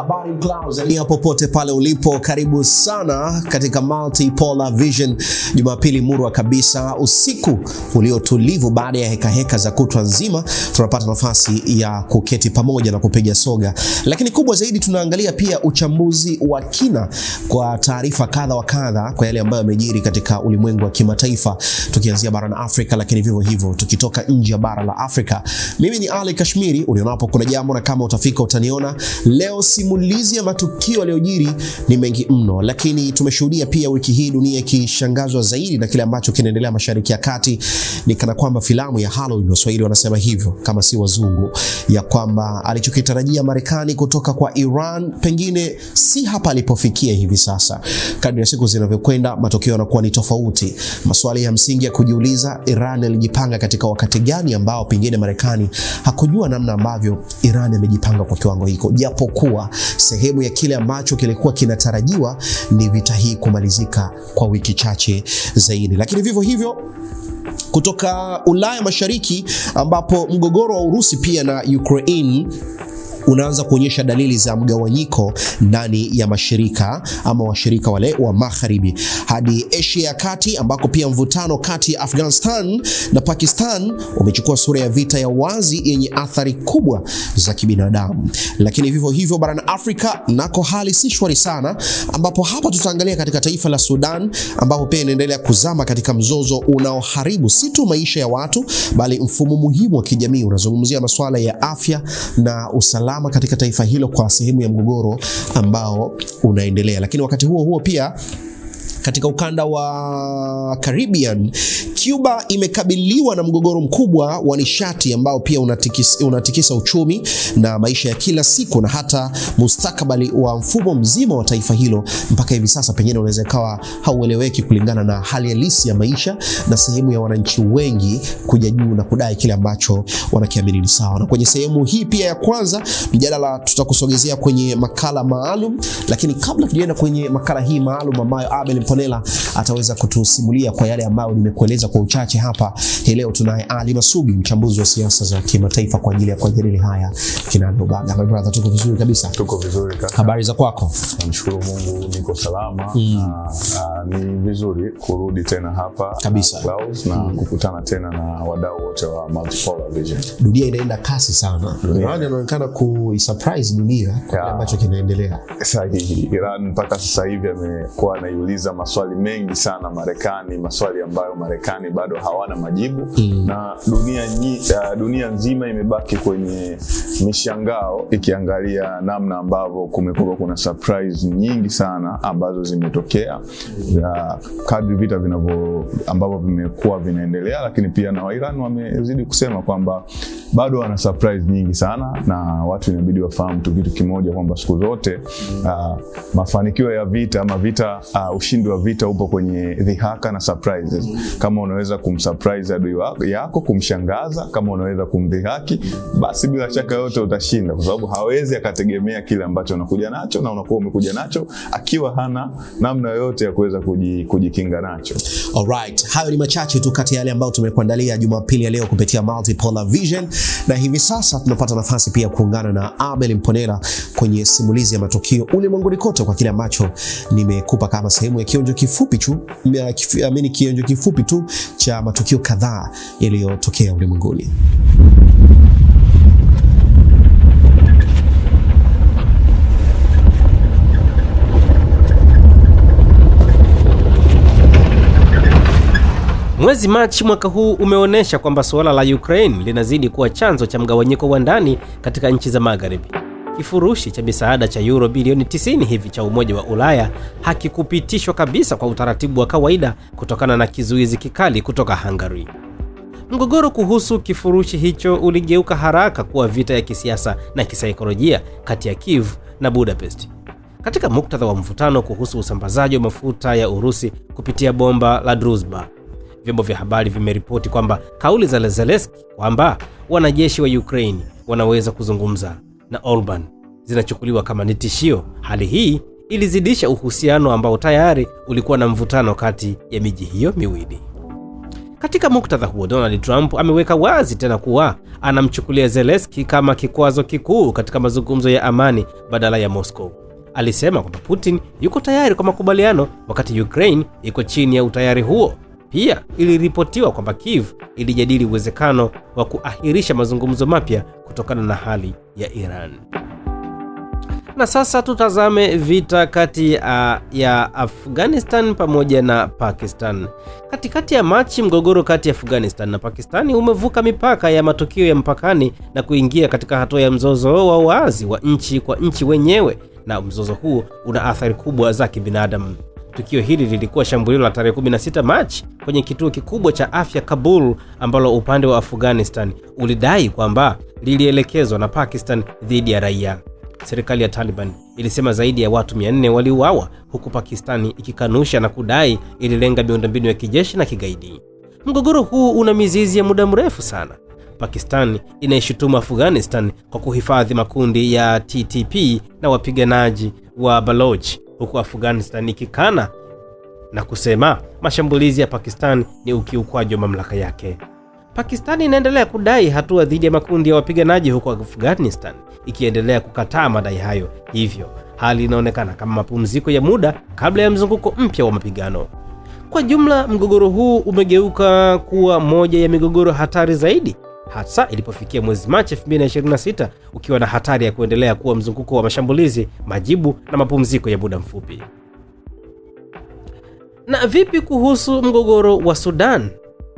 habari Clouds. Ni popote pale ulipo, karibu sana katika Multipolar Vision. Jumapili murwa kabisa, usiku uliotulivu baada ya heka za kutwa nzima, tunapata nafasi ya kuketi pamoja na kupiga soga. Lakini kubwa zaidi tunaangalia pia uchambuzi wa kina kwa taarifa kadha wa kadha kwa yale ambayo yamejiri katika ulimwengu wa kimataifa, tukianzia barani Afrika lakini vivyo hivyo tukitoka nje ya bara la Afrika. Mimi ni Ali Kashmiri, ulionapo kuna jambo na kama utafika utaniona. Leo simulizi ya matukio yaliyojiri ni mengi mno, lakini tumeshuhudia pia wiki hii dunia ikishangazwa zaidi na kile ambacho kinaendelea Mashariki ya Kati. Ni kana kwamba filamu ya Halloween, Waswahili wanasema hivyo kama si wazungu, ya kwamba alichokitarajia Marekani kutoka kwa Iran pengine si hapa alipofikia hivi sasa. Kadri ya siku zinavyokwenda, matokeo yanakuwa ni tofauti. Maswali ya msingi ya kujiuliza, Iran ilijipanga katika wakati gani ambao pengine Marekani hakujua namna ambavyo Iran imejipanga kwa kiwango hiko, japokuwa sehemu ya kile ambacho kilikuwa kinatarajiwa ni vita hii kumalizika kwa wiki chache zaidi. Lakini vivyo hivyo kutoka Ulaya Mashariki, ambapo mgogoro wa Urusi pia na Ukraine unaanza kuonyesha dalili za mgawanyiko ndani ya mashirika ama washirika wale wa magharibi, hadi Asia ya Kati ambako pia mvutano kati ya Afghanistan na Pakistan umechukua sura ya vita ya wazi yenye athari kubwa za kibinadamu. Lakini vivyo hivyo barani Afrika nako hali si shwari sana, ambapo hapa tutaangalia katika taifa la Sudan, ambapo pia inaendelea kuzama katika mzozo unaoharibu si tu maisha ya watu bali mfumo muhimu wa kijamii. Unazungumzia masuala ya afya na usalama katika taifa hilo kwa sehemu ya mgogoro ambao unaendelea. Lakini wakati huo huo pia katika ukanda wa Caribbean, Cuba imekabiliwa na mgogoro mkubwa wa nishati ambao pia unatikisa uchumi na maisha ya kila siku na hata mustakabali wa mfumo mzima wa taifa hilo. Mpaka hivi sasa pengine unaweza kawa haueleweki kulingana na hali halisi ya maisha na sehemu ya wananchi wengi kuja juu na kudai kile ambacho wanakiamini ni sawa. Na kwenye sehemu hii pia ya kwanza mjadala tutakusogezea kwenye makala maalum, lakini kabla tujaenda kwenye makala hii maalum ambayo Abel Mponela ataweza kutusimulia kwa yale ambayo nimekueleza kwa uchache hapa, hii leo tunaye Ali Masubi, mchambuzi wa siasa za kimataifa kwa ajili ya kujadili haya kinagaubaga. My brother, tuko vizuri kabisa? Tuko vizuri kaka. Habari za kwako? Namshukuru Mungu niko salama. Ni vizuri kurudi tena hapa kabisa Clouds na kukutana tena na wadau wote wa Multipolar Vision. Dunia inaenda kasi sana. Iran inaonekana surprise dunia kwa kile ambacho kinaendelea. Sahihi. Iran mpaka sasa hivi amekuwa anaiuliza maswali mengi sana Marekani, maswali ambayo Marekani bado hawana majibu. Na dunia nzima imebaki kwenye mishangao ikiangalia namna ambavyo kumekuwa kuna surprise nyingi sana ambazo zimetokea kadri vita ambavyo vimekuwa vinaendelea. Lakini pia na Iran wamezidi kusema kwamba bado wana surprise nyingi sana, na watu inabidi wafahamu tu kitu kimoja kwamba siku zote mafanikio ya vita ama ushindi wa vita upo kwenye dhihaka na surprises. Kama unaweza kumsurprise adui yako, kumshangaza, kama unaweza kumdhihaki, basi bila shaka yote utashinda, kwa sababu hawezi akategemea kile ambacho unakuja nacho, na unakuwa umekuja nacho akiwa hana namna yoyote ya kuweza kujikinga nacho. Alright, hayo ni machache tu kati ya yale ambayo tumekuandalia Jumapili ya leo kupitia Multipolar Vision, na hivi sasa tunapata nafasi pia kuungana na Abel Mponela kwenye simulizi ya matukio ulimwenguni kote kwa kile ambacho nimekupa kama sehemu ya kionjo kifupi tu cha matukio kadhaa yaliyotokea ulimwenguni. Mwezi Machi mwaka huu umeonyesha kwamba suala la Ukraine linazidi kuwa chanzo cha mgawanyiko wa ndani katika nchi za Magharibi. Kifurushi cha misaada cha euro bilioni 90 hivi cha Umoja wa Ulaya hakikupitishwa kabisa kwa utaratibu wa kawaida kutokana na kizuizi kikali kutoka Hungary. Mgogoro kuhusu kifurushi hicho uligeuka haraka kuwa vita ya kisiasa na kisaikolojia kati ya Kiev na Budapest. Katika muktadha wa mvutano kuhusu usambazaji wa mafuta ya Urusi kupitia bomba la Druzhba, vyombo vya habari vimeripoti kwamba kauli za Zelensky kwamba wanajeshi wa Ukraine wanaweza kuzungumza na Orban zinachukuliwa kama ni tishio. Hali hii ilizidisha uhusiano ambao tayari ulikuwa na mvutano kati ya miji hiyo miwili. Katika muktadha huo, Donald Trump ameweka wazi tena kuwa anamchukulia Zelensky kama kikwazo kikuu katika mazungumzo ya amani badala ya Moscow. Alisema kwamba Putin yuko tayari kwa makubaliano wakati Ukraine iko chini ya utayari huo. Pia iliripotiwa kwamba Kiev ilijadili uwezekano wa kuahirisha mazungumzo mapya kutokana na hali ya Iran. Na sasa tutazame vita kati ya Afghanistan pamoja na Pakistan. Katikati ya Machi, mgogoro kati ya Afghanistan na Pakistani umevuka mipaka ya matukio ya mpakani na kuingia katika hatua ya mzozo wa wazi wa nchi kwa nchi wenyewe, na mzozo huu una athari kubwa za kibinadamu. Tukio hili lilikuwa shambulio la tarehe 16 Machi kwenye kituo kikubwa cha afya Kabul, ambalo upande wa Afghanistan ulidai kwamba lilielekezwa na Pakistan dhidi ya raia. Serikali ya Taliban ilisema zaidi ya watu 400 waliuawa, huku Pakistani ikikanusha na kudai ililenga miundombinu ya kijeshi na kigaidi. Mgogoro huu una mizizi ya muda mrefu sana. Pakistan inaishutumu Afghanistan kwa kuhifadhi makundi ya TTP na wapiganaji wa Baloch, huku Afghanistan ikikana na kusema mashambulizi ya Pakistan ni ukiukwaji wa mamlaka yake. Pakistan inaendelea kudai hatua dhidi ya makundi ya wapiganaji huko Afghanistan, ikiendelea kukataa madai hayo. Hivyo hali inaonekana kama mapumziko ya muda kabla ya mzunguko mpya wa mapigano. Kwa jumla, mgogoro huu umegeuka kuwa moja ya migogoro hatari zaidi, hasa ilipofikia mwezi Machi 2026, ukiwa na hatari ya kuendelea kuwa mzunguko wa mashambulizi, majibu na mapumziko ya muda mfupi. Na vipi kuhusu mgogoro wa Sudan?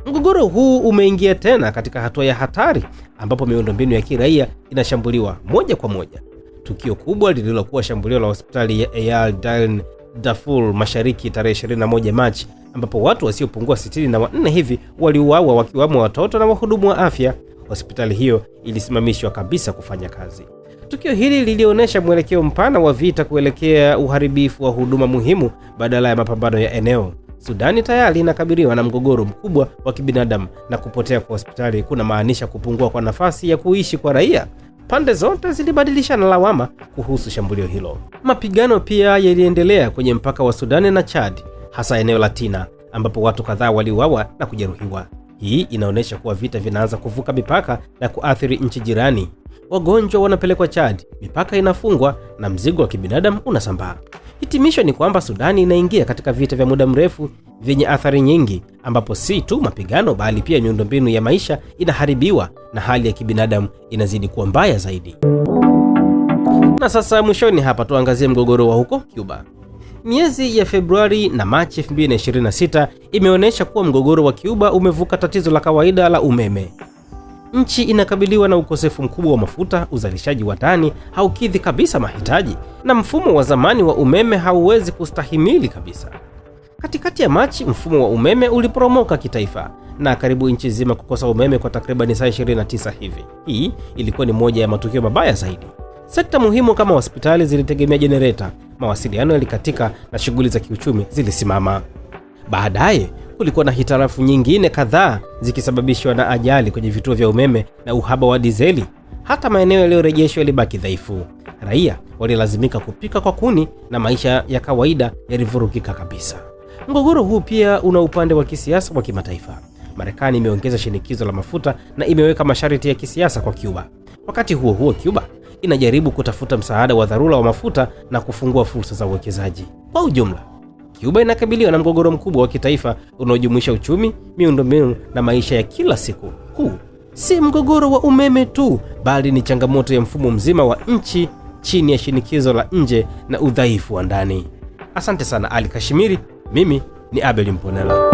Mgogoro huu umeingia tena katika hatua ya hatari, ambapo miundombinu ya kiraia inashambuliwa moja kwa moja. Tukio kubwa lililokuwa shambulio la hospitali ya Eyal Dalin Darfur Mashariki tarehe 21 Machi, ambapo watu wasiopungua 64 hivi waliuawa, wakiwamo watoto na wahudumu wa afya. Hospitali hiyo ilisimamishwa kabisa kufanya kazi. Tukio hili lilionyesha mwelekeo mpana wa vita kuelekea uharibifu wa huduma muhimu badala ya mapambano ya eneo. Sudani tayari inakabiliwa na mgogoro mkubwa wa kibinadamu, na kupotea kwa hospitali kuna maanisha kupungua kwa nafasi ya kuishi kwa raia. Pande zote zilibadilishana lawama kuhusu shambulio hilo. Mapigano pia yaliendelea kwenye mpaka wa Sudani na Chad, hasa eneo la Tina, ambapo watu kadhaa waliuawa na kujeruhiwa. Hii inaonyesha kuwa vita vinaanza kuvuka mipaka na kuathiri nchi jirani. Wagonjwa wanapelekwa Chad, mipaka inafungwa na mzigo wa kibinadamu unasambaa. Hitimisho ni kwamba Sudani inaingia katika vita vya muda mrefu vyenye athari nyingi, ambapo si tu mapigano bali pia miundombinu ya maisha inaharibiwa na hali ya kibinadamu inazidi kuwa mbaya zaidi. Na sasa mwishoni hapa tuangazie mgogoro wa huko Cuba. Miezi ya Februari na Machi 2026 imeonyesha kuwa mgogoro wa Cuba umevuka tatizo la kawaida la umeme. Nchi inakabiliwa na ukosefu mkubwa wa mafuta, uzalishaji wa ndani haukidhi kabisa mahitaji, na mfumo wa zamani wa umeme hauwezi kustahimili kabisa. Katikati ya Machi, mfumo wa umeme uliporomoka kitaifa na karibu nchi nzima kukosa umeme kwa takriban saa 29 hivi. Hii ilikuwa ni moja ya matukio mabaya zaidi. Sekta muhimu kama hospitali zilitegemea jenereta, mawasiliano yalikatika na shughuli za kiuchumi zilisimama. Baadaye kulikuwa na hitarafu nyingine kadhaa zikisababishwa na ajali kwenye vituo vya umeme na uhaba wa dizeli. Hata maeneo yaliyorejeshwa yalibaki dhaifu. Raia walilazimika kupika kwa kuni na maisha ya kawaida yalivurugika kabisa. Mgogoro huu pia una upande wa kisiasa wa kimataifa. Marekani imeongeza shinikizo la mafuta na imeweka masharti ya kisiasa kwa Cuba. Wakati huo huo, Cuba inajaribu kutafuta msaada wa dharura wa mafuta na kufungua fursa za uwekezaji. Kwa ujumla, Cuba inakabiliwa na mgogoro mkubwa wa kitaifa unaojumuisha uchumi, miundombinu na maisha ya kila siku. Huu si mgogoro wa umeme tu, bali ni changamoto ya mfumo mzima wa nchi chini ya shinikizo la nje na udhaifu wa ndani. Asante sana Ali Kashimiri, mimi ni Abel Mponela.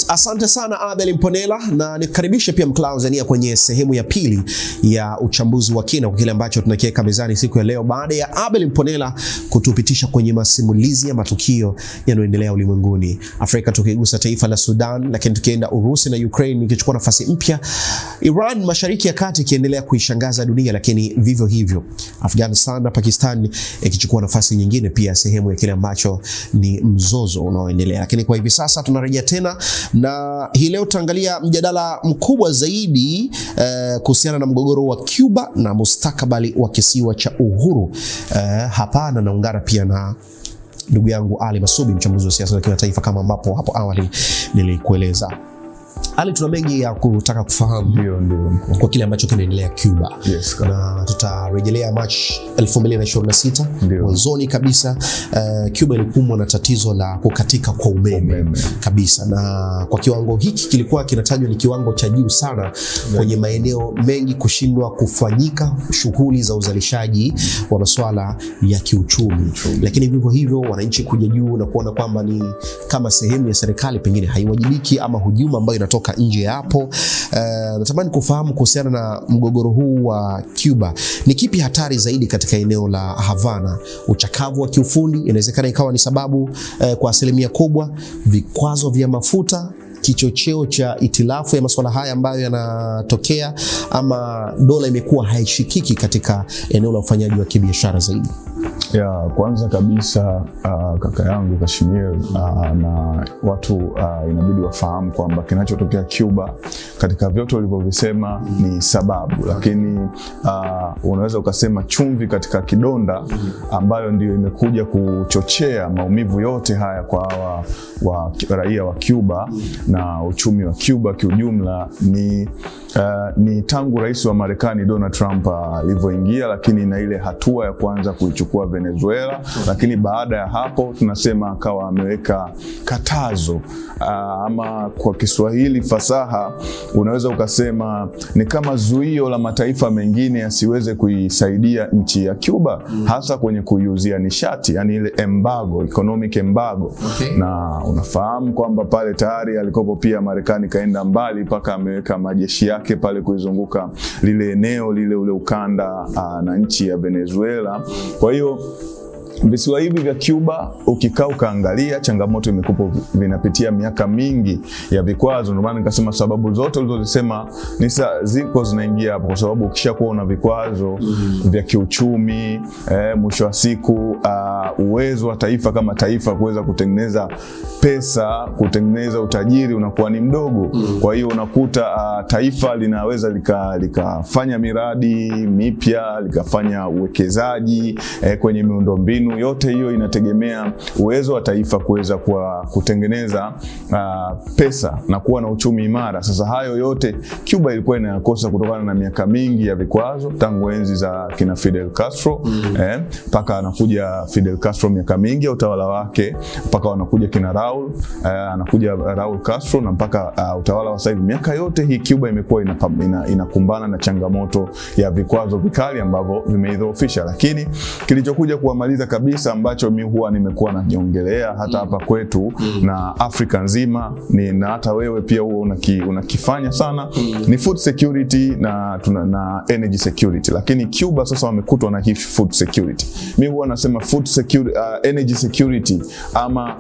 Asante sana Abel Mponela, na nikukaribisha pia Mtanzania kwenye sehemu ya pili ya uchambuzi wa kina kwa kile ambacho tunakiweka mezani siku ya leo, baada ya Abel Mponela kutupitisha kwenye masimulizi ya matukio yanayoendelea ulimwenguni. Afrika tukigusa taifa la Sudan, lakini tukienda Urusi na Ukraine ikichukua nafasi mpya, Iran Mashariki ya Kati ikiendelea kuishangaza dunia, lakini vivyo hivyo Afghanistan na Pakistan ikichukua nafasi nyingine pia, sehemu ya kile ambacho ni mzozo unaoendelea. Lakini kwa hivi sasa tunarejea tena, na hii leo tutaangalia mjadala mkubwa zaidi kuhusiana na mgogoro wa Cuba na mustakabali wa kisiwa cha uhuru. Hapa na naungana pia na ndugu yangu Ali Masubi, mchambuzi wa siasa za kimataifa, kama ambapo hapo awali nilikueleza. Ali, tuna mengi ya kutaka kufahamu ndio kwa kile ambacho kinaendelea Cuba. Yes, na tutarejelea March 2026 mwanzoni kabisa. Cuba ilikumbwa na tatizo la kukatika kwa umeme kabisa, na kwa kiwango hiki kilikuwa kinatajwa ni kiwango cha juu sana kwenye maeneo mengi kushindwa kufanyika shughuli za uzalishaji wa masuala ya kiuchumi. Lakini vivyo hivyo wananchi kuja juu na kuona kwamba ni kama sehemu ya serikali pengine haiwajibiki ama hujuma ambayo inatoka nje ya hapo. Natamani kufahamu kuhusiana na mgogoro huu wa Cuba, ni kipi hatari zaidi katika eneo la Havana? Uchakavu wa kiufundi inawezekana ikawa ni sababu kwa asilimia kubwa, vikwazo vya mafuta, kichocheo cha itilafu ya masuala haya ambayo yanatokea, ama dola imekuwa haishikiki katika eneo la ufanyaji wa kibiashara zaidi? Kwanza kabisa kaka yangu Kashmir, na watu inabidi wafahamu kwamba kinachotokea Cuba katika vyote ulivyovisema ni sababu, lakini unaweza ukasema chumvi katika kidonda ambayo ndio imekuja kuchochea maumivu yote haya kwa wa raia wa Cuba na uchumi wa Cuba kiujumla ni tangu rais wa Marekani Donald Trump alivyoingia, lakini na ile hatua ya kwanza kuichukua Venezuela, lakini baada ya hapo tunasema akawa ameweka katazo, ama kwa Kiswahili fasaha unaweza ukasema ni kama zuio la mataifa mengine yasiweze kuisaidia nchi ya Cuba, hasa kwenye kuiuzia nishati, yani ile embargo, economic embargo. Na unafahamu kwamba pale tayari alikopo pia Marekani kaenda mbali mpaka ameweka majeshi yake pale kuizunguka lile eneo ule ukanda na nchi ya Venezuela. Kwa hiyo visiwa hivi vya Cuba ukikaa ukaangalia changamoto imekupo, vinapitia miaka mingi ya vikwazo. Ndio maana nikasema sababu zote ulizosema ziko zinaingia hapo, kwa sababu ukishakuwa una vikwazo vya kiuchumi, mwisho wa siku uwezo wa taifa kama taifa kuweza kutengeneza pesa, kutengeneza utajiri unakuwa ni mdogo. Kwa hiyo unakuta taifa linaweza likafanya miradi mipya, likafanya uwekezaji kwenye miundombinu. Yote hiyo inategemea uwezo wa taifa kuweza kutengeneza pesa na kuwa na uchumi imara. Sasa hayo yote Cuba ilikuwa inayakosa kutokana na miaka mingi ya vikwazo, tangu enzi za kina Fidel Castro mpaka anakuja Fidel Castro, miaka mingi ya utawala wake, mpaka wanakuja kina anakuja Raul Castro, na mpaka utawala wa sasa hivi. Miaka yote hii Cuba imekuwa inakumbana na changamoto ya vikwazo vikali ambavyo vimeidhoofisha, lakini kilichokuja kuamaliza kabisa, ambacho mimi huwa nimekuwa najiongelea hata hapa kwetu na Afrika nzima, na hata wewe pia huwa unakifanya sana, ni food security na energy security. Lakini Cuba sasa wamekutwa na hii food security. Mimi huwa nasema food security, energy security, ama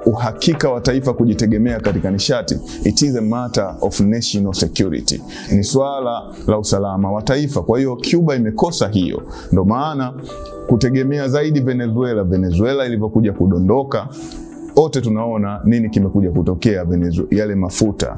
uhakika wa taifa kujitegemea katika nishati. It is a matter of national security, ni swala la usalama wa taifa. Kwa hiyo Cuba imekosa hiyo, ndio maana kutegemea zaidi Venezuela ilivyokuja kudondoka, wote tunaona nini kimekuja kutokea Venezuela, yale mafuta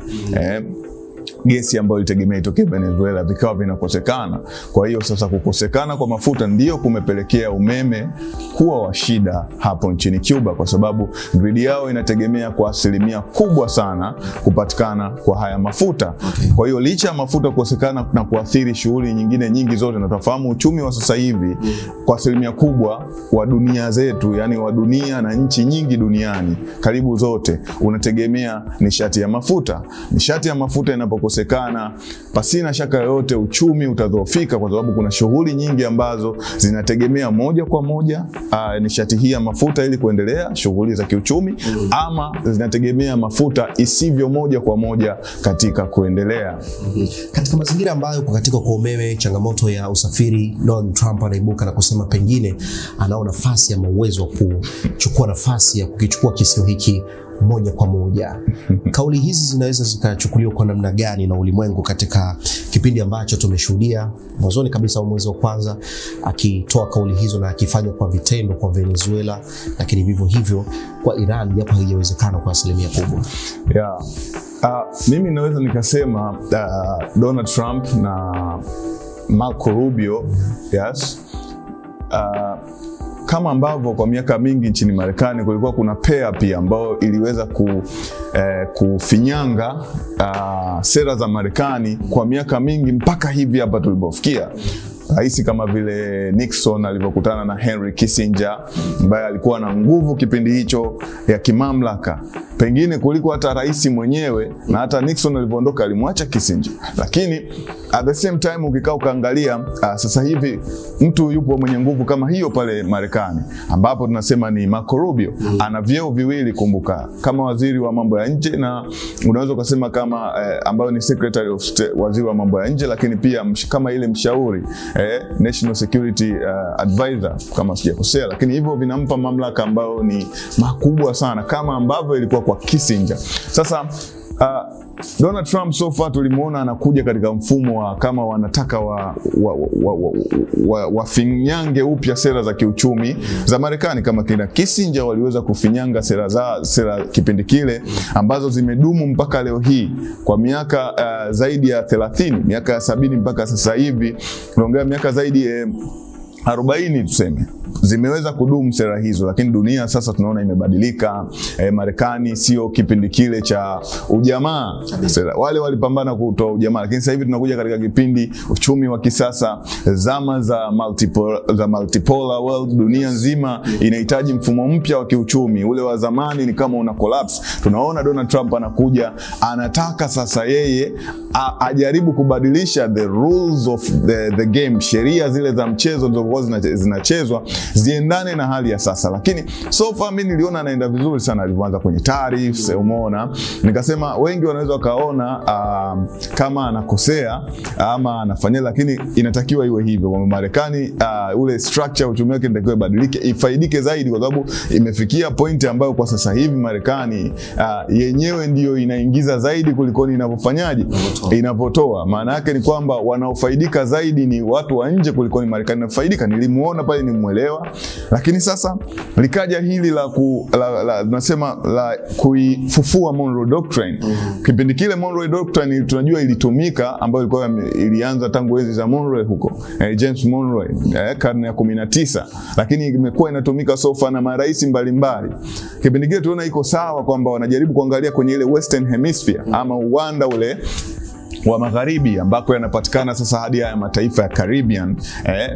gesi ambayo ilitegemea itokee Venezuela vikawa vinakosekana. Kwa hiyo sasa kukosekana kwa mafuta ndio kumepelekea umeme kuwa wa shida hapo nchini Cuba, kwa sababu grid yao inategemea kwa asilimia kubwa sana kupatikana kwa haya mafuta. Kwa hiyo licha ya mafuta kukosekana na kuathiri shughuli nyingine nyingi zote, na tunafahamu uchumi wa sasa hivi kwa asilimia kubwa wa dunia zetu, yani wa dunia na nchi nyingi duniani karibu zote unategemea nishati ya mafuta. Nishati ya mafuta inapokosekana, pasina shaka yoyote uchumi utadhoofika, kwa sababu kuna shughuli nyingi ambazo zinategemea moja kwa moja nishati hii ya mafuta ili kuendelea shughuli za kiuchumi, ama zinategemea mafuta isivyo moja kwa moja katika kuendelea. Katika mazingira ambayo kukatika kwa umeme, changamoto ya usafiri, Donald Trump anaibuka na kusema pengine anao nafasi ama uwezo wa kuchukua nafasi ya kukichukua kisio hiki moja kwa moja. Kauli hizi zinaweza zikachukuliwa kwa namna gani na ulimwengu katika kipindi ambacho tumeshuhudia mwanzoni kabisa wa mwezi wa kwanza akitoa kauli hizo na akifanya kwa vitendo kwa Venezuela, lakini vivyo hivyo kwa Iran, japo haijawezekana kwa asilimia kubwa? Mimi naweza nikasema Donald Trump na Marco Rubio, kama ambavyo kwa miaka mingi nchini Marekani kulikuwa kuna pair pia ambayo iliweza kufinyanga sera za Marekani kwa miaka mingi mpaka hivi hapa tulipofikia. Rais kama vile Nixon alivyokutana na Henry Kissinger ambaye alikuwa na nguvu kipindi hicho ya kimamlaka pengine kuliko hata rais mwenyewe, na hata Nixon alivyoondoka alimwacha Kissinger. Lakini at the same time ukikaa ukaangalia sasa hivi mtu yupo mwenye nguvu kama hiyo pale Marekani, ambapo tunasema ni Marco Rubio. Ana vyeo viwili, kumbuka, kama waziri wa mambo ya nje, na unaweza kusema kama ambayo ni Secretary of State, waziri wa mambo ya nje, lakini pia kama ile mshauri National Security Advisor kama sijakosea, lakini hivyo vinampa mamlaka ambayo ni makubwa sana kama ambavyo ilikuwa kwa Kissinger. Sasa Donald Trump so far tulimuona anakuja katika mfumo wa kama wanataka wafinyange upya sera za kiuchumi za Marekani, kama kina Kissinger waliweza kufinyanga sera kipindi kile ambazo zimedumu mpaka leo hii kwa miaka zaidi ya 30, miaka 70 mpaka sasa hivi tunaongea miaka zaidi 40 tuseme, zimeweza kudumu sera hizo. Lakini dunia sasa tunaona imebadilika. Marekani sio kipindi kile cha ujamaa. Wale walipambana kutoa ujamaa, lakini sasa hivi tunakuja katika kipindi uchumi wa kisasa, zama za multipolar world. Dunia nzima inahitaji mfumo mpya wa kiuchumi. Ule wa zamani ni kama una collapse. Tunaona Donald Trump anakuja, anataka sasa yeye ajaribu kubadilisha the rules of the game, sheria zile za mchezo zilizokuwa zinachezwa ziendane na hali ya sasa. Lakini so far mimi niliona anaenda vizuri sana alipoanza kwenye tariffs, umeona. Nikasema wengi wanaweza kaona kama anakosea ama anafanya, lakini inatakiwa iwe hivyo. Kwa Marekani ule structure uchumi wake inatakiwa ibadilike, ifaidike zaidi, kwa sababu imefikia point ambayo kwa sasa hivi Marekani yenyewe ndio inaingiza zaidi kuliko inavyofanyaje, inavyotoa. Maana yake ni kwamba wanaofaidika zaidi ni watu wa nje kuliko Marekani inafaidika. Nilimuona pale, nimuelewa. Lakini sasa likaja hili tunasema la kuifufua Monroe Doctrine. Kipindi kile Monroe Doctrine tunajua ilitumika, ambayo ilikuwa ilianza tangu enzi za Monroe huko, James Monroe, karne ya 19, lakini imekuwa inatumika sofa na marais mbalimbali. Kipindi kile tunaona iko sawa kwamba wanajaribu kuangalia kwenye ile Western Hemisphere ama uwanda ule wa magharibi ambako yanapatikana sasa hadi haya mataifa ya Caribbean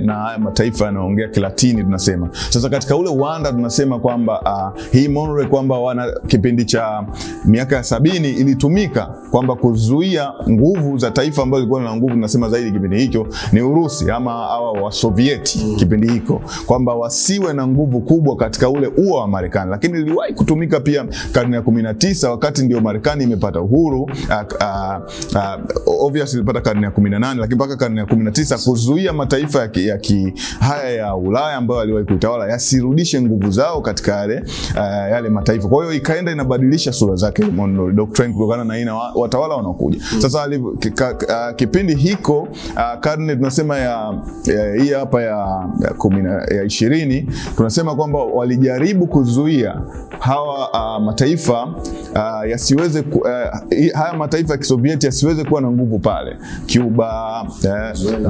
na haya mataifa yanaongea Kilatini tunasema. Sasa katika ule uwanda tunasema kwamba hii Monroe kwamba wana kipindi cha miaka ya 70 ilitumika kwamba kuzuia nguvu za taifa ambalo lilikuwa na nguvu tunasema zaidi kipindi hicho ni Urusi ama hawa wa Sovieti kipindi hicho, kwamba wasiwe na nguvu kubwa katika ule ua wa Marekani. Lakini iliwahi kutumika pia karne ya 19 wakati ndio Marekani imepata uhuru, obviously ilipata karne ya 18, lakini mpaka karne ya 19 kuzuia mataifa haya ya Ulaya ambayo aliwahi kuitawala yasirudishe nguvu zao katika yale mataifa. Kwa hiyo ikaenda inabadilisha sura zake Monroe Doctrine kutokana na aina watawala wanaokuja. Sasa kipindi hiko karne tunasema hii hapa ya 20 tunasema kwamba walijaribu kuzuia hawa mataifa yasiweze haya mataifa ya Kisovieti yasiweze kuwa na nguvu pale. Cuba,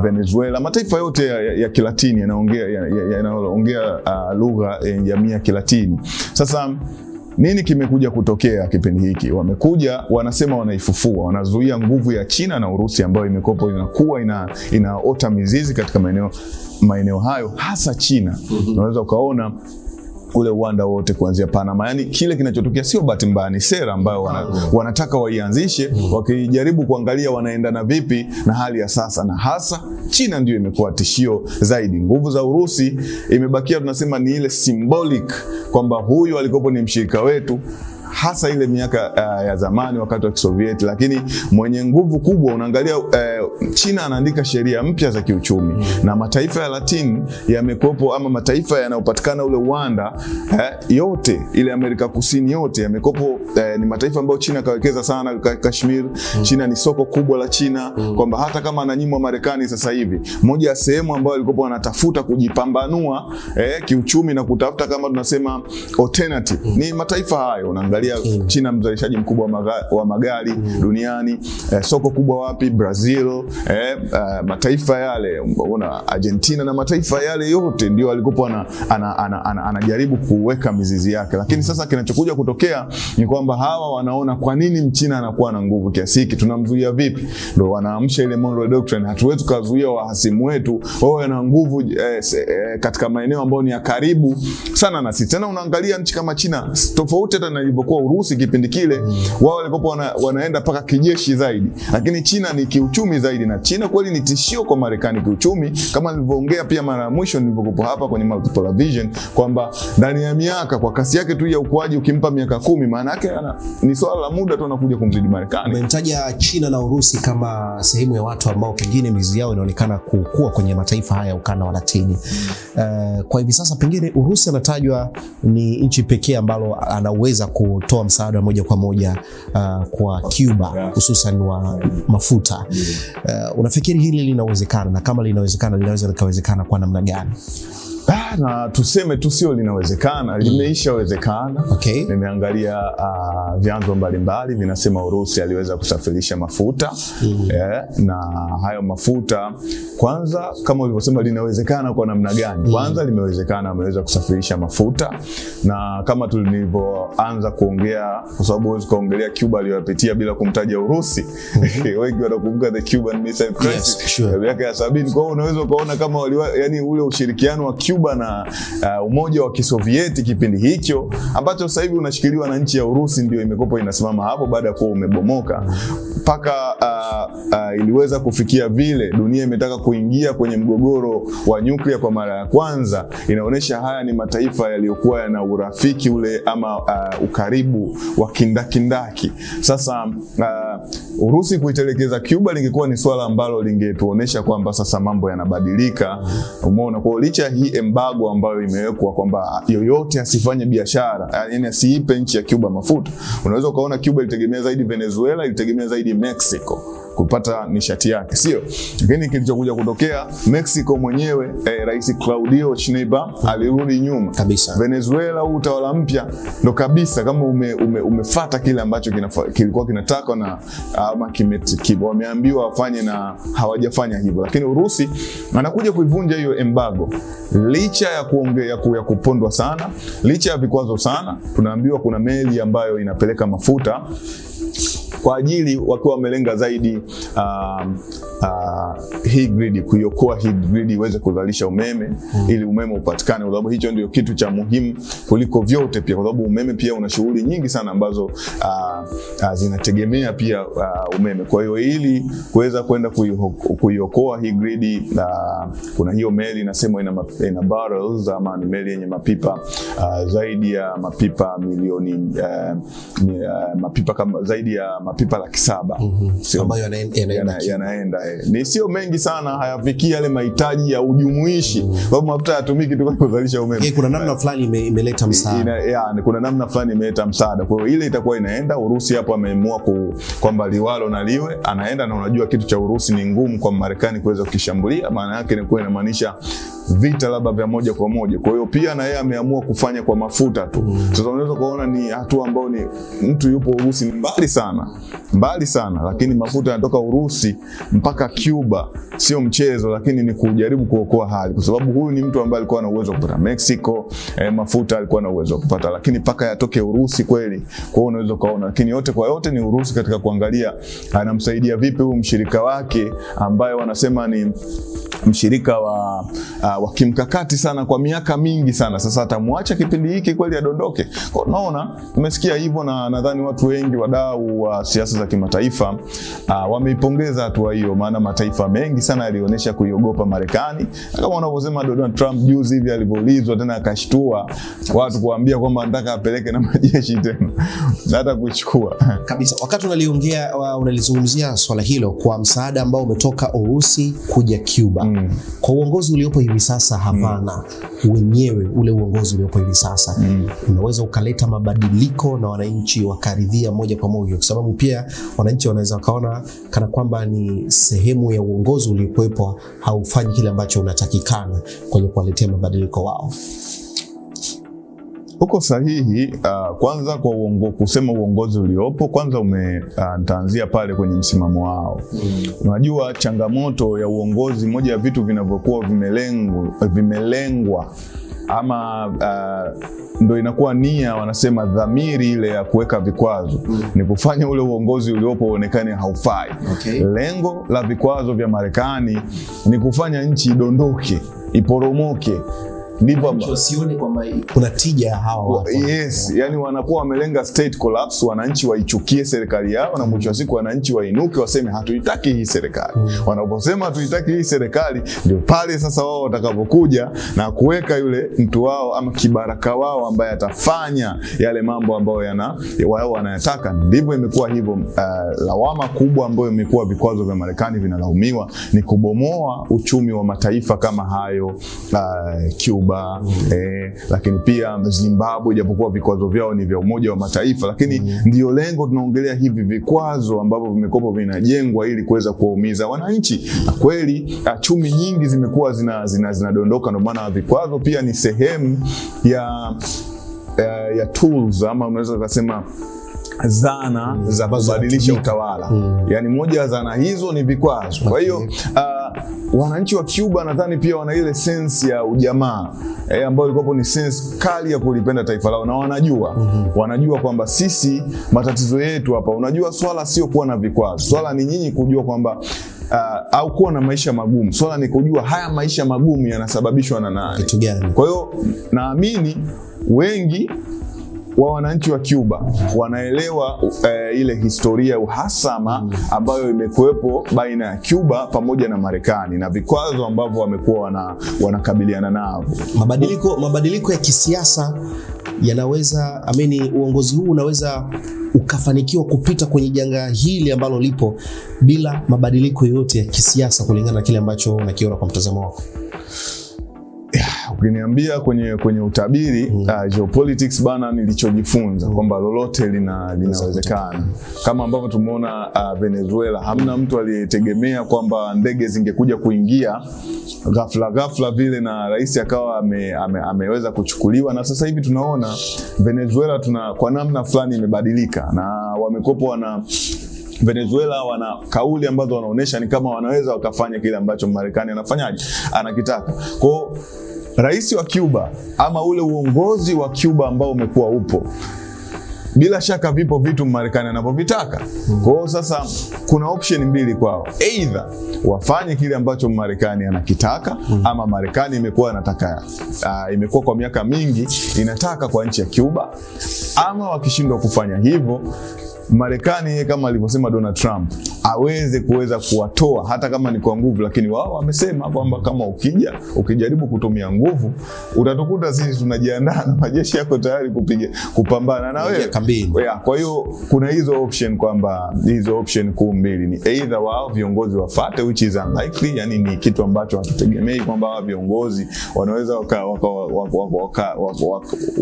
Venezuela, mataifa yote ya Kilatini yanaongea lugha ya jamii ya Kilatini. Sasa nini kimekuja kutokea kipindi hiki? Wamekuja wanasema wanaifufua, wanazuia nguvu ya China na Urusi ambayo imekopo inakuwa inaota mizizi katika maeneo hayo, hasa China. Unaweza ukaona ule uwanda wote kuanzia Panama. Yani kile kinachotokea sio bahati mbaya, ni sera ambayo wanataka waianzishe, wakijaribu kuangalia wanaendana vipi na hali ya sasa, na hasa China ndio imekuwa tishio zaidi. Nguvu za Urusi imebakia tunasema ni ile symbolic kwamba huyu alikopo ni mshirika wetu, hasa ile miaka ya zamani wakati wa Kisovieti, lakini mwenye nguvu kubwa. Unaangalia China anaandika sheria mpya za kiuchumi, na mataifa ya Latin yamekopo ama mataifa yanayopatikana ule uwanda yote ile Amerika Kusini yote yamekopo, ni mataifa ambayo China kawekeza sana. Kashmir, China ni soko kubwa la China, kwamba hata kama ananyimwa Marekani sasa hivi, moja ya sehemu ambayo alikopo wanatafuta kujipambanua kiuchumi na kutafuta kama tunasema alternative ni mataifa hayo. Unaangalia China mzalishaji mkubwa wa magari duniani, soko kubwa wapi? Brazil, mataifa yale unaona Argentina na mataifa yale yote ndio alikopo anajaribu kuweka mizizi yake. Lakini sasa kinachokuja kutokea ni kwamba hawa wanaona kwa nini Mchina anakuwa na nguvu kiasi hiki, tunamzuia vipi? Ndio wanaamsha ile Monroe Doctrine, hatuwezi kuzuia wahasimu wetu wao wana nguvu katika maeneo ambayo ni ya karibu sana na sisi. Tena unaangalia nchi kama China, tofauti hata na ilivyokuwa Urusi kipindi kile, wao walikopo wanaenda paka kijeshi zaidi, lakini China ni kiuchumi zaidi, na China kweli ni tishio kwa Marekani kiuchumi, kama nilivyoongea pia mara ya mwisho nilipokuwa hapa kwenye Multipolar Vision kwamba ndani ya miaka, kwa kasi yake tu ya ukuaji, ukimpa miaka 10 maana yake ni swala la muda tu anakuja kumzidi Marekani. Umemtaja China na Urusi kama sehemu ya watu ambao pengine mizizi yao inaonekana kukua kwenye mataifa haya ukanda wa Latini. Kwa hivi sasa pengine Urusi anatajwa ni nchi pekee ambalo anaweza kutoa msaada moja kwa moja kwa Cuba, hususan wa mafuta. Unafikiri hili linawezekana, na kama linawezekana linaweza likawezekana kwa namna gani? Na tuseme tu sio linawezekana, limeishawezekana. Okay. Nimeangalia vyanzo mbalimbali vinasema Urusi aliweza kusafirisha mafuta na hayo mafuta, kwanza kama ulivyosema linawezekana kwa namna gani? Kwanza limewezekana, ameweza kusafirisha mafuta, na kama tulivyoanza kuongea, kwa sababu huwezi kuongelea Cuba aliyopitia bila kumtaja Urusi. Wengi wanakumbuka the Cuban Missile Crisis, yes, sure, miaka ya 70. Kwa hiyo unaweza ukaona kama yani ule ushirikiano wa Cuba na Umoja wa Kisovieti kipindi hicho ambacho sasa hivi unashikiliwa na nchi ya Urusi, ndio imekopo inasimama hapo baada ya kuwa umebomoka, mpaka iliweza kufikia vile dunia imetaka kuingia kwenye mgogoro wa nyuklia kwa mara ya kwanza. Inaonyesha haya ni mataifa yaliyokuwa yana urafiki ule ama ukaribu wa kindakindaki. Sasa Urusi kuitelekeza Cuba lingekuwa ni swala ambalo lingetuonesha kwamba sasa mambo yanabadilika. Umeona, kwa licha hii embargo ambayo imewekwa kwamba yoyote asifanye biashara, yani asiipe nchi ya Cuba mafuta. Unaweza ukaona Cuba ilitegemea zaidi Venezuela, ilitegemea zaidi Mexico kupata nishati yake, sio? Lakini kilichokuja kutokea, Mexico mwenyewe Rais Claudio Sheinbaum alirudi nyuma kabisa. Venezuela utawala mpya ndo kabisa kama umefuata kile ambacho kilikuwa kinataka na ama wameambiwa wafanye na hawajafanya hivyo. Lakini Urusi anakuja kuivunja hiyo embargo licha ya kuongea ya kupondwa sana, licha ya vikwazo sana. Tunaambiwa kuna meli ambayo inapeleka mafuta kwa ajili wakiwa wamelenga zaidi hii grid, kuiokoa hii grid iweze kuzalisha umeme ili umeme upatikane, kwa sababu hicho ndio kitu cha muhimu kuliko vyote pia, kwa sababu umeme pia una shughuli nyingi sana ambazo zinategemea pia umeme. Kwa hiyo ili kuweza kwenda kuiokoa hii grid, kuna hiyo meli inasema ina barrels ama ni meli yenye mapipa zaidi ya mapipa milioni mapipa kama zaidi ya mapipa 700 ambayo yanaenda ni sio mengi sana, hayafikii yale mahitaji ya ujumuishi, sababu mafuta yatumiki tu kuzalisha umeme. Kuna namna fulani imeleta msaada, kuna namna fulani imeleta msaada. Kwa hiyo ile itakuwa inaenda. Urusi hapo ameamua kwamba liwalo na liwe anaenda, na unajua kitu cha Urusi ni ngumu kwa Marekani kuweza kukishambulia, maana yake ni inamaanisha vita labda vya moja kwa moja. Kwa hiyo pia na yeye ameamua kufanya kwa mafuta tu. Sasa unaweza kuona ni hatua ambayo ni mtu yupo Urusi mbali sana, lakini mafuta yanatoka Urusi mpaka Cuba sio mchezo, lakini ni kujaribu kuokoa hali, kwa sababu huyu ni mtu ambaye alikuwa na uwezo wa kupata Mexico, mafuta alikuwa na uwezo wa kupata, lakini paka yatoke Urusi kweli. Kwa hiyo unaweza kuona, lakini yote kwa yote ni Urusi katika kuangalia anamsaidia vipi huyu mshirika wake ambaye wanasema ni mshirika wa kimkakati sana kwa miaka mingi sana. Sasa atamwacha kipindi hiki kweli adondoke? Kwa unaona, umesikia hivyo, na nadhani watu wengi wadau wa siasa za kimataifa wameipongeza hatua hiyo, maana mataifa mengi sana yalionyesha kuiogopa Marekani. Kama wanavyosema Donald Trump juzi hivi alivyoulizwa tena akashtua watu kuambia kwamba anataka apeleke na majeshi tena hata kuchukua kabisa. Wakati unalizungumzia swala hilo kwa msaada ambao umetoka Urusi kuja Cuba, kwa uongozi uliopo hivi sasa Havana wenyewe, ule uongozi uliopo hivi sasa unaweza ukaleta mabadiliko na wananchi wakaridhia moja kwa moja, kwa sababu pia wananchi wanaweza kaona kana kwamba ni sehemu ya uongozi uliokuwepo haufanyi kile ambacho unatakikana kwenye kuwaletea mabadiliko wao. Uko sahihi. Kwanza kwa kusema uongozi uliopo, kwanza nitaanzia pale kwenye msimamo wao. Unajua changamoto ya uongozi, moja ya vitu vinavyokuwa vimelengwa ama ndo inakuwa nia, wanasema dhamiri ile ya kuweka vikwazo ni kufanya ule uongozi uliopo uonekane haufai. Lengo la vikwazo vya Marekani ni kufanya nchi idondoke, iporomoke. Ndivyo sioni kwamba kuna tija ya hawa watu. Yes, yani wanakuwa wamelenga state collapse, wananchi waichukie serikali yao, na mwisho wa siku wananchi wainuke waseme hatuitaki hii serikali. Wanaposema hatuitaki hii serikali, ndio pale sasa wao watakapokuja na kuweka yule mtu wao ama kibaraka wao ambaye atafanya yale mambo ambayo wao wanayataka. Ndivyo imekuwa hivyo. Lawama kubwa ambayo imekuwa vikwazo vya Marekani vinalaumiwa ni kubomoa uchumi wa mataifa kama hayo, Cuba, lakini pia Zimbabwe, japokuwa vikwazo vyao ni vya Umoja wa Mataifa, lakini ndio lengo tunaongelea hivi vikwazo ambavyo vimekuwa vinajengwa ili kuweza kuwaumiza wananchi. Na kweli chumi nyingi zimekuwa zinadondoka. Ndio maana vikwazo pia ni sehemu ya tools, ama unaweza kusema zana za kubadilisha utawala. Yani moja ya zana hizo ni vikwazo. Kwa hiyo wananchi wa Cuba nadhani pia wana ile sense ya ujamaa ambayo ilikuwa ni sense kali ya kulipenda taifa lao, na wanajua kwamba sisi matatizo yetu hapa, unajua swala sio kuwa na vikwazo, swala ni nyinyi kujua kwamba au kuwa na maisha magumu. Swala ni kujua haya maisha magumu yanasababishwa na nani, kitu gani. Kwa hiyo naamini wengi wa wananchi wa Cuba wanaelewa ile historia uhasama ambayo imekuwepo baina ya Cuba pamoja na Marekani na vikwazo ambavyo wamekuwa wanakabiliana nao. Mabadiliko ya kisiasa yanaweza, uongozi huu unaweza ukafanikiwa kupita kwenye janga hili ambalo lipo bila mabadiliko yoyote ya kisiasa, kulingana na kile ambacho unakiona kwa mtazamo wako. Ukiniambia kwenye utabiri geopolitics bana, nilichojifunza kwamba lolote linawezekana. Kama ambavyo tumeona Venezuela, hamna mtu aliyetegemea kwamba ndege zingekuja kuingia ghafla vile na rais akawa ameweza kuchukuliwa. Na sasa hivi tunaona Venezuela kwa namna fulani imebadilika, na wamekopo Venezuela wana kauli ambazo wanaonesha ni kama wanaweza wakafanya kile ambacho Marekani anakitaka. Kwa rais wa Cuba ama ule uongozi wa Cuba ambao umekuwa upo, bila shaka vipo vitu Marekani anavyovitaka. Kwa hiyo sasa kuna option mbili kwao, either wafanye kile ambacho Marekani anakitaka, ama Marekani imekuwa kwa miaka mingi inataka kwa nchi ya Cuba, ama wakishindwa kufanya hivyo, Marekani kama alivyosema Donald Trump kuweza kuwatoa hata kama ni kwa nguvu, lakini wao wamesema kwamba kama ukijaribu kutumia nguvu utatukuta sisi tunajiandaa na majeshi yako tayari kupambana na wewe. Kwa hiyo kuna hizo option kuu mbili, ni either wao viongozi wafate, which is unlikely, yani ni kitu ambacho hatutegemei kwamba wao viongozi wanaweza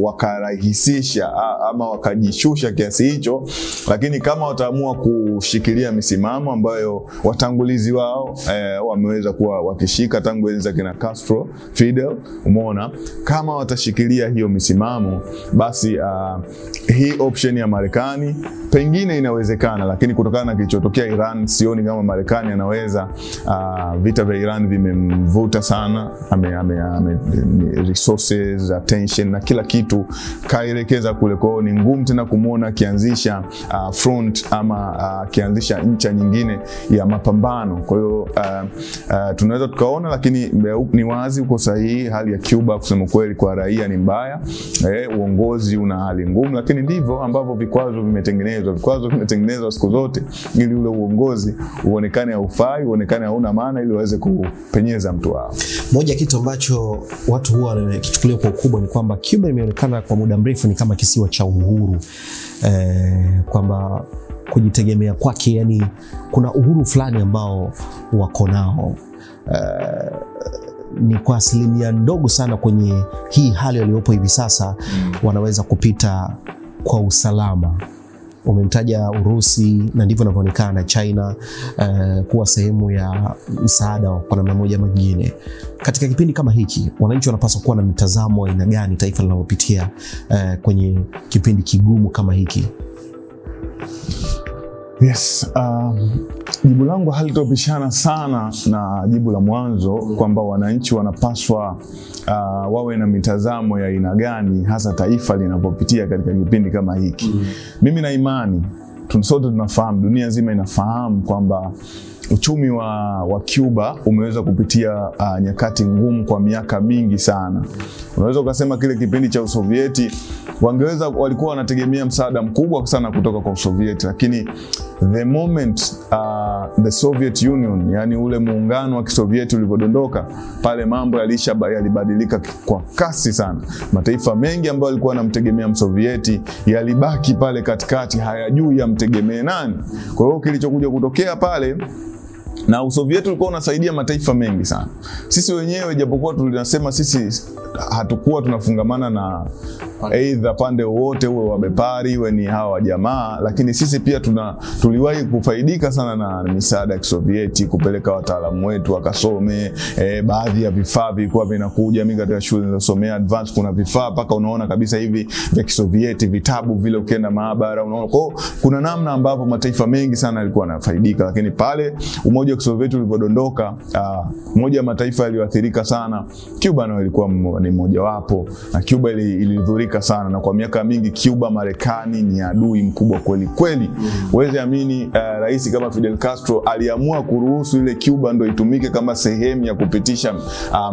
wakarahisisha ama wakajishusha kiasi hicho, lakini kama wataamua kushikilia misimamo ambayo watangulizi wao wameweza kuwa wakishika tangu enzi za kina Castro, Fidel, umeona, kama watashikilia hiyo misimamo, basi hii option ya Marekani pengine inawezekana. Lakini kutokana na kilichotokea Iran, sioni kama Marekani anaweza. Vita vya Iran vimemvuta sana, resources, attention na kila kitu kaelekeza kule. Kwa hiyo ni ngumu tena kumuona akianzisha front ama akianzisha ncha nyingine ya mapambano. Kwa hiyo tunaweza tukaona, lakini ni wazi uko sahihi, hali ya Cuba kusema kweli kwa raia ni mbaya. Uongozi una hali ngumu, lakini ndivyo ambavyo vikwazo vimetengenezwa siku zote ili ule uongozi uonekane haufai, uonekane hauna maana, ili waweze kupenyeza mtu wao. Moja kitu ambacho watu huwa wanakichukulia kwa ukubwa ni kwamba Cuba imeonekana kwa muda mrefu ni kama kisiwa cha uhuru, kwamba kujitegemea kwake, yani kuna uhuru fulani ambao wako nao. Ni kwa asilimia ndogo sana kwenye hii hali iliyopo hivi sasa wanaweza kupita kwa usalama. umemtaja Urusi na ndivyo inavyoonekana China kuwa sehemu ya msaada kwa namna moja ama nyingine. Katika kipindi kama hiki, wananchi wanapaswa kuwa na mtazamo wa aina gani taifa linalopitia kwenye kipindi kigumu kama hiki? Yes, jibu langu halitopishana sana na jibu la mwanzo kwamba wananchi wanapaswa wawe na mitazamo ya aina gani hasa taifa linapopitia katika kipindi kama hiki. Mimi na imani sote tunafahamu, dunia nzima inafahamu kwamba uchumi wa Cuba umeweza kupitia nyakati ngumu kwa miaka mingi sana. Unaweza ukasema kile kipindi cha Usovieti walikuwa wanategemea msaada mkubwa sana kutoka kwa Usovieti, lakini the moment the Soviet Union, yani ule muungano wa Kisovieti ulivyodondoka, pale mambo yalibadilika kwa kasi sana. Mataifa mengi ambayo yalikuwa yanamtegemea Msovieti yalibaki pale katikati, hayajui yamtegemee nani. Kwa hiyo kilichokuja kutokea pale, na Usovieti ulikuwa unasaidia mataifa mengi sana. Sisi wenyewe japokuwa tunasema sisi hatukuwa tunafungamana na either pande wote, uwe wa bepari uwe ni hawa jamaa, lakini sisi pia tuliwahi kufaidika sana na misaada ya Kisovieti, kupeleka wataalamu wetu wakasome. Baadhi ya vifaa vilikuwa vinakuja. Mimi katika shule nilizosomea advance, kuna vifaa paka unaona kabisa hivi vya Kisovieti, vitabu vile, ukienda maabara unaona. Kwa kuna namna ambapo mataifa mengi sana yalikuwa yanafaidika, lakini pale umoja wa Kisovieti ulipodondoka, moja ya mataifa yaliyoathirika sana, Cuba nayo ilikuwa ni mmoja wapo, na Cuba ilidhurika sana, na kwa miaka mingi Cuba, Marekani ni adui mkubwa kweli kweli. Uweze amini, rais kama Fidel Castro aliamua kuruhusu ile Cuba ndio itumike kama sehemu ya kupitisha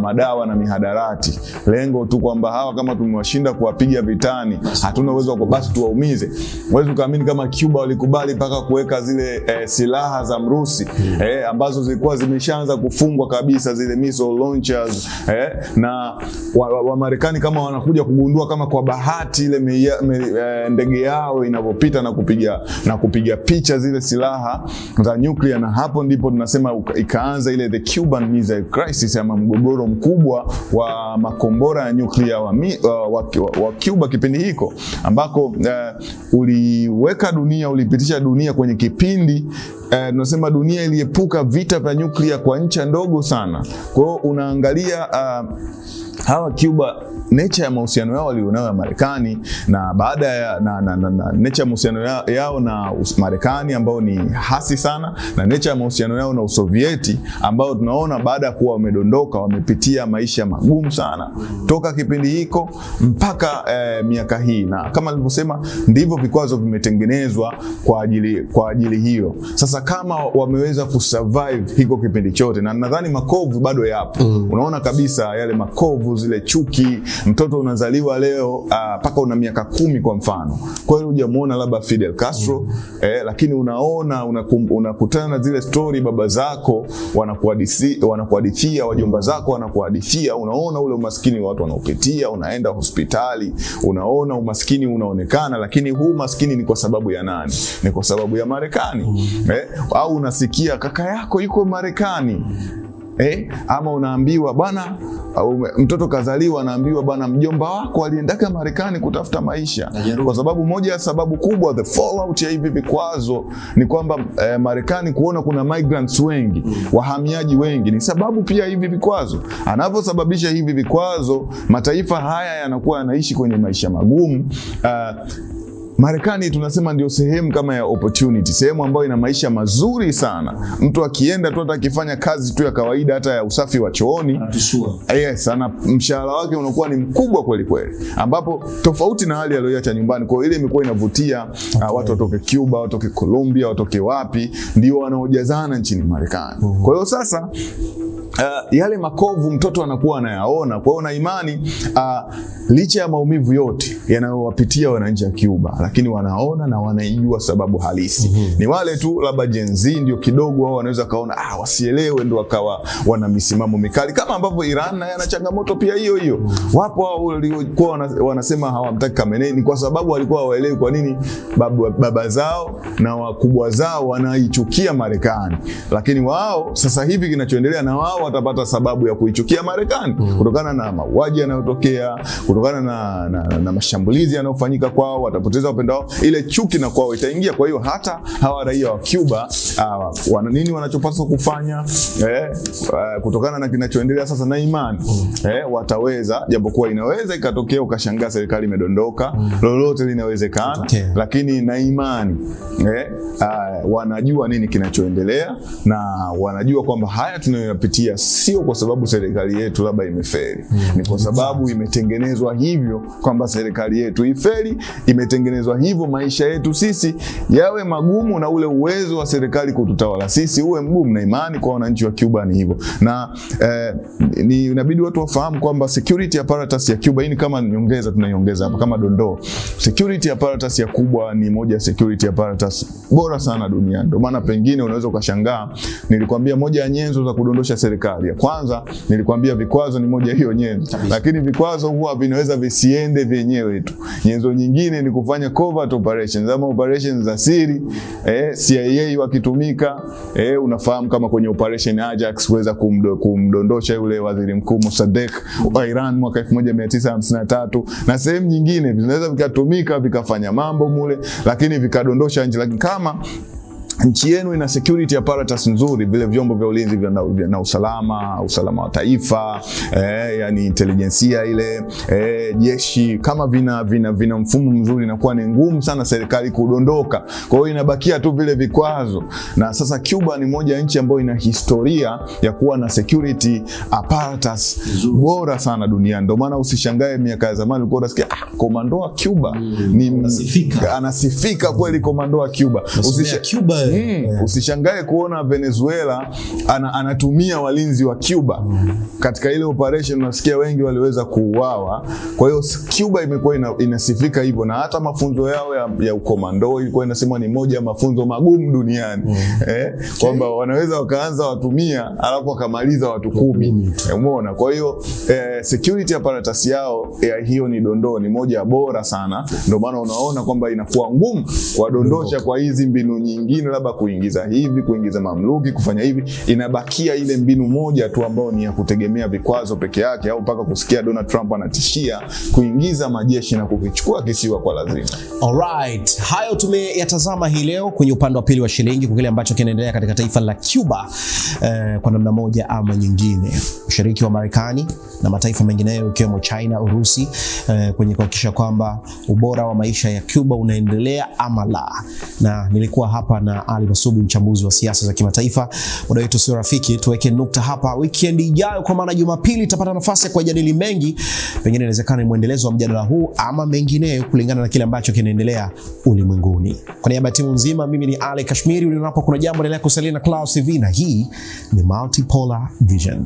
madawa na mihadarati. Lengo tu kwamba hawa kama tumewashinda kuwapiga vitani, hatuna uwezo wa basi tuwaumize. Uweze kuamini kama Cuba walikubali mpaka kuweka zile silaha za mrusi ambazo zilikuwa zimeshaanza kufungwa kabisa, zile missile launchers, na wa Marekani kama wanakuja kugundua kama kwa bahati ile ndege yao inavyopita na kupiga picha zile silaha za nuclear, na hapo ndipo tunasema ikaanza ile the Cuban Missile Crisis, ama mgogoro mkubwa wa makombora ya nuclear wa Cuba kipindi hiko, ambako ulipitisha dunia kwenye kipindi tunasema dunia iliepuka vita vya nyuklia kwa ncha ndogo sana. Kwa hiyo unaangalia hawa Cuba, nature ya mahusiano yao walionayo na Marekani, na baada ya nature ya mahusiano yao na Marekani ambao ni hasi sana, na nature ya mahusiano yao na Usovieti ambao tunaona baada ya kuwa wamedondoka wamepitia maisha magumu sana toka kipindi hiko mpaka miaka hii, na kama nilivyosema ndivyo vikwazo vimetengenezwa kwa ajili hiyo. Sasa kama wameweza kusurvive hiko kipindi chote, na nadhani makovu bado yapo. Unaona kabisa yale makovu, zile chuki. Mtoto unazaliwa leo paka una miaka 10 kwa mfano, kwa hiyo hujamuona labda Fidel Castro, lakini unakutana na zile story baba zako wanakuhadithia, wajomba zako wanakuhadithia, unaona ule umaskini watu wanaopitia, unaenda hospitali, unaona umaskini unaonekana, lakini huu maskini ni kwa sababu ya nani? Ni kwa sababu ya Marekani. Au unasikia kaka yako yuko Marekani, ama unaambiwa bwana, mtoto kazaliwa anaambiwa bwana, mjomba wako aliendaka Marekani kutafuta maisha. Kwa sababu moja ya sababu kubwa, the fallout ya hivi vikwazo ni kwamba Marekani kuona kuna migrants wengi, wahamiaji wengi, ni sababu pia hivi vikwazo. Anavyosababisha hivi vikwazo, mataifa haya yanakuwa yanaishi kwenye maisha magumu. Marekani tunasema ndio sehemu kama ya opportunity, sehemu ambayo ina maisha mazuri sana. Mtu akienda tu hata akifanya kazi tu ya kawaida, hata ya usafi wa chooni, ana mshahara wake unakuwa ni mkubwa kweli kweli, ambapo tofauti na hali aliyoacha nyumbani. Kwa ile imekuwa inavutia watu watoke Cuba, watoke Colombia, watoke wapi, ndio wanaojazana nchini Marekani. Kwa hiyo sasa yale makovu mtoto anakuwa anayaona. Kwa hiyo na imani licha ya maumivu yote yanayowapitia wananchi wa Cuba, lakini wanaona na wanaijua sababu halisi. Ni wale tu labda Gen Z ndio kidogo wao wanaweza kaona wasielewe, ndio wakawa wana misimamo mikali, kama ambavyo Iran na yana changamoto pia hiyo. Wapo wao walikuwa wanasema hawamtaki Khamenei kwa sababu walikuwa hawaelewi kwa nini baba zao na wakubwa zao wanaichukia Marekani, lakini wao sasa hivi kinachoendelea na wao watapata sababu ya kuichukia Marekani kutokana na mauaji yanayotokea, kutokana na mashambulizi yanayofanyika kwao, watapoteza wanapenda wao, ile chuki na kwao itaingia. Kwa hiyo hata hawa raia wa Cuba nini wanachopaswa kufanya kutokana na kinachoendelea sasa na imani wataweza, japokuwa inaweza ikatokea ukashangaa serikali imedondoka, lolote linawezekana, lakini na imani wanajua nini kinachoendelea, na wanajua kwamba haya tunayoyapitia sio kwa sababu serikali yetu labda imefeli, ni kwa sababu imetengenezwa hivyo kwamba serikali yetu ifeli, imetengenezwa hivyo maisha yetu sisi yawe magumu, na ule uwezo wa serikali kututawala sisi uwe mgumu, na imani kwa wananchi wa Cuba ni hivyo. Na ni inabidi watu wafahamu kwamba security apparatus ya Cuba, hii ni kama nyongeza tunaiongeza hapa kama dondoo, security apparatus ya Cuba ni moja ya security apparatus bora sana duniani. Ndio maana pengine unaweza ukashangaa, nilikwambia moja ya nyenzo za kudondosha serikali, ya kwanza nilikwambia vikwazo ni moja hiyo nyenzo, lakini vikwazo huwa vinaweza visiende vyenyewe tu. Nyenzo nyingine ni kufanya covert operations, ama operations za siri, CIA wakitumika, unafahamu kama kwenye operation Ajax kuweza kumdondosha yule waziri mkuu Mossadegh wa Iran mwaka 1953, na sehemu nyingine vinaweza vikatumika vikafanya mambo mule, lakini vikadondosha nchi. Lakini kama nchi yenu ina security apparatus nzuri, vile vyombo vya ulinzi na usalama wa taifa, yani intelijensia ile, jeshi, kama vina mfumo mzuri, inakuwa ni ngumu sana serikali kudondoka. Kwa hiyo inabakia tu vile vikwazo. Na sasa Cuba ni moja ya nchi ambayo ina historia ya kuwa na security apparatus bora sana duniani. Ndio maana usishangae miaka ya zamani ulikuwa unasikia komando wa Cuba anasifika kweli, komando wa Cuba. Usishangae kuona Venezuela anatumia walinzi wa Cuba katika ile operation, unasikia wengi waliweza kuuawa. Kwa hiyo Cuba imekuwa inasifika hivyo, na hata mafunzo yao ya ukomando ilikuwa inasemwa ni moja ya mafunzo magumu duniani. Kwamba wanaweza wakaanza watumia alafu wakamaliza watu 10. Umeona? Kwa hiyo security apparatus yao hiyo ni dondoo, ni moja bora sana. Ndio maana unaona kwamba inakuwa ngumu kuwadondosha kwa hizi mbinu nyingine, labda kuingiza hivi, kuingiza mamluki, kufanya hivi. Inabakia ile mbinu moja tu ambayo ni ya kutegemea vikwazo peke yake, au mpaka kusikia Donald Trump anatishia kuingiza majeshi na kukichukua kisiwa kwa lazima. Alright, hayo tumeyatazama hii leo kwenye upande wa pili wa shilingi, kwa kile ambacho kinaendelea katika taifa la Cuba kwa namna moja ama nyingine. Ushiriki wa Marekani na mataifa mengineyo ikiwemo China, Urusi kwenye kuhakikisha kwamba ubora wa maisha ya Cuba unaendelea ama la. Na nilikuwa hapa na Ali Masubi, mchambuzi wa siasa za kimataifa. Muda wetu sio rafiki, tuweke nukta hapa. Weekend ijayo, kwa maana Jumapili, tutapata nafasi ya kujadili mengi, pengine inawezekana ni muendelezo wa mjadala huu ama mengineyo kulingana na kile ambacho kinaendelea ulimwenguni. Kwa niaba ya timu nzima, mimi ni Ali Kashmiri. Ulionapo kuna jambo endelea kusalia na Clouds TV, na hii ni Multipolar Vision.